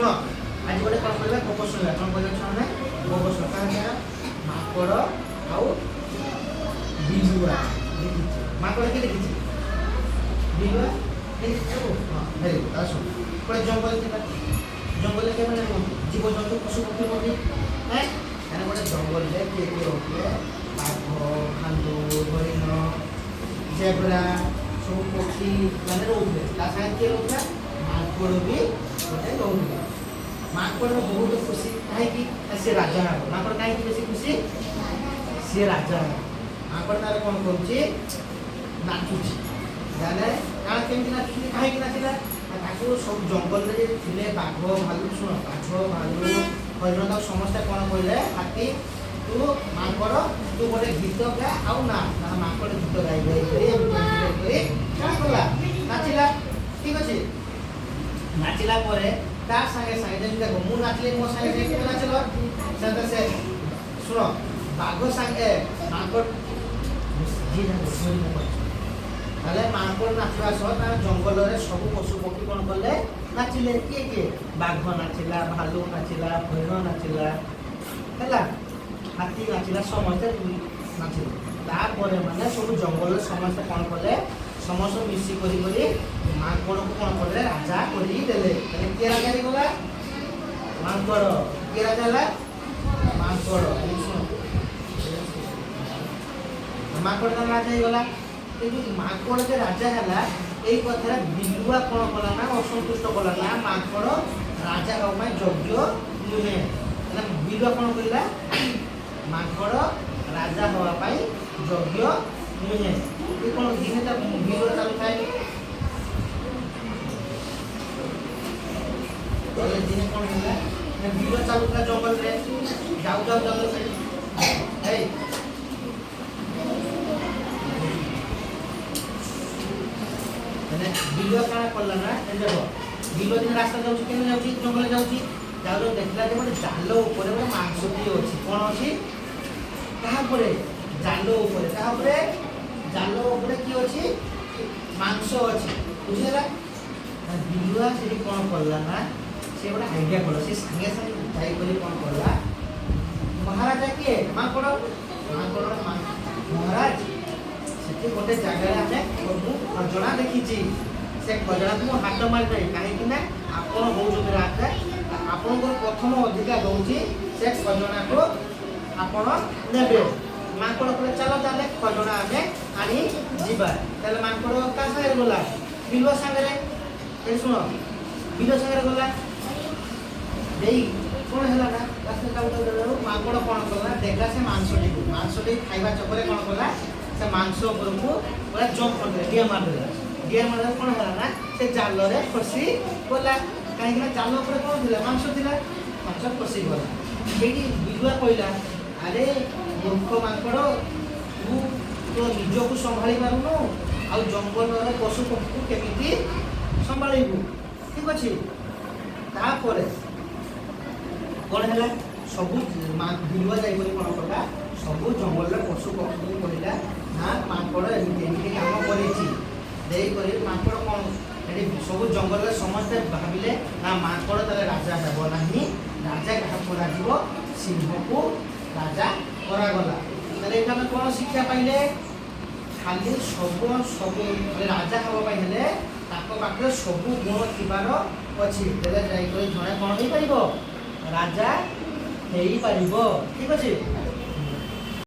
आज गोटे कौन करवा गप शुणा कौन कर गप शुणा माकड़ आउ बिलुआ माकड़ के देखी बिलुआ भेरी गुड आस गोटे जंगल थी जंगल के मैंने जीव जंतु पशु पक्षी मध्य है गोटे जंगल किए किए रोकले बाघ भालू हरिण जेब्रा सब पक्षी मैंने रोकले किए रोकला माकड़ भी गोटे रोकले माकड़ बहुत खुशी कहीं सी राजा हे माकड़ कहीं बेसी खुशी सी राजा हे माकड़ तार कौन करुच्ची नाचुची जाने कण केमती नाचुची कहीं नाचिला सब जंगल में थे बाघ भालू शुण बाघ भालू हरिण तक समस्ते कौन कहले हाथी तू माकड़ तू गोटे गीत गा आउ ना माकड़ गीत गाई गाई क्या कला नाचिला ठीक अच्छे नाचिला तार संगे संगे जब देखो मु नाचले मो संगे के नाचलो सेता से सुनो बाघ संगे माकड़ जी ना सुनी मो ताले माकड़ नाचवा सह तार जंगल रे सब पशु पक्षी कोन करले नाचिले के बाघ नाचिला भालू नाचिला हरिण नाचिला हैला हाथी नाचिला समस्त नाचिले तार परे माने सब जंगल रे समस्त कोन करले समस्त मिसी करी माकड़ को कौन करे राजा करी देले के राजा रे गला माकड़ के राजा ला माकड़ माकड़ का राजा ही गला किंतु माकड़ के राजा हला एई कथा बिलुआ कौन कला ना असंतुष्ट कला ना माकड़ राजा हो में योग्य नुहे ना बिलुआ कौन कइला माकड़ राजा होवा पाई योग्य नुहे ये कौन दिने ता बिलुआ चालू थाए दिन कौन है बिलुआ चालू था जंगल रे जाऊ जाऊ जंगल से ए बिलुआ काना करला ना देखो बिलुआ दिन रास्ता जाउची केने जाउची जंगल जाउची जाऊ देखला जे मोटे जाल ऊपर में मांसटी अछि कोन अछि कहा परे जाल ऊपर की अछि मांस अछि बुझिला बिलुआ से कोन करला ना से गोटे आइडिया कल से संगे संगे जाई करी कौन करला महाराजा किए माकड़ महाराज से गोटे जगह हमें खजना देखी से खजना को हाथ मारी कहीं ना आपन बहुत राजा आपन प्रथम अधिकार रोचे से खजना को आपन नेबे माकड़ को चलो ताले खजना हमें आनी जीवा ताले माकड़ का संगे गला बिलुआ संगे सुन बिलुआ संगे गला देई कौन है ना रास्ता काउंटर माकड़ कौन कला देखला से मांसटी खाइबा चक्कर कौन कला से मांस ऊपर को पूरा जंप कर दे डिया मार कौन है ना से जाल रे फसी गला कहीं ना जाल ऊपर कौन थिला मांस फसी गला एटी बिलुआ कहला अरे मूर्ख माकड़ तू तो निज को संभाली पारुनो आ जंगल रे पशु पक्षी को केमिति संभाळीबू ठीक अछि तापर कौन है सब बिलुआ जाई कौन कला सब जंगल पशु पक्षी को कहला ना माकड़ एमती काम कर माकड़ कौन सब जंगल समस्ते भाविले ना माकड़ तारे राजा हेब ना राजा क्या सिंह को राजा करागला ताले कौन शिक्षा पाइले खाली सब सब राजा हाँ पाखे सब गुण थार अच्छी जड़े कौन हो पार राजा हो पार ठीक अच्छे।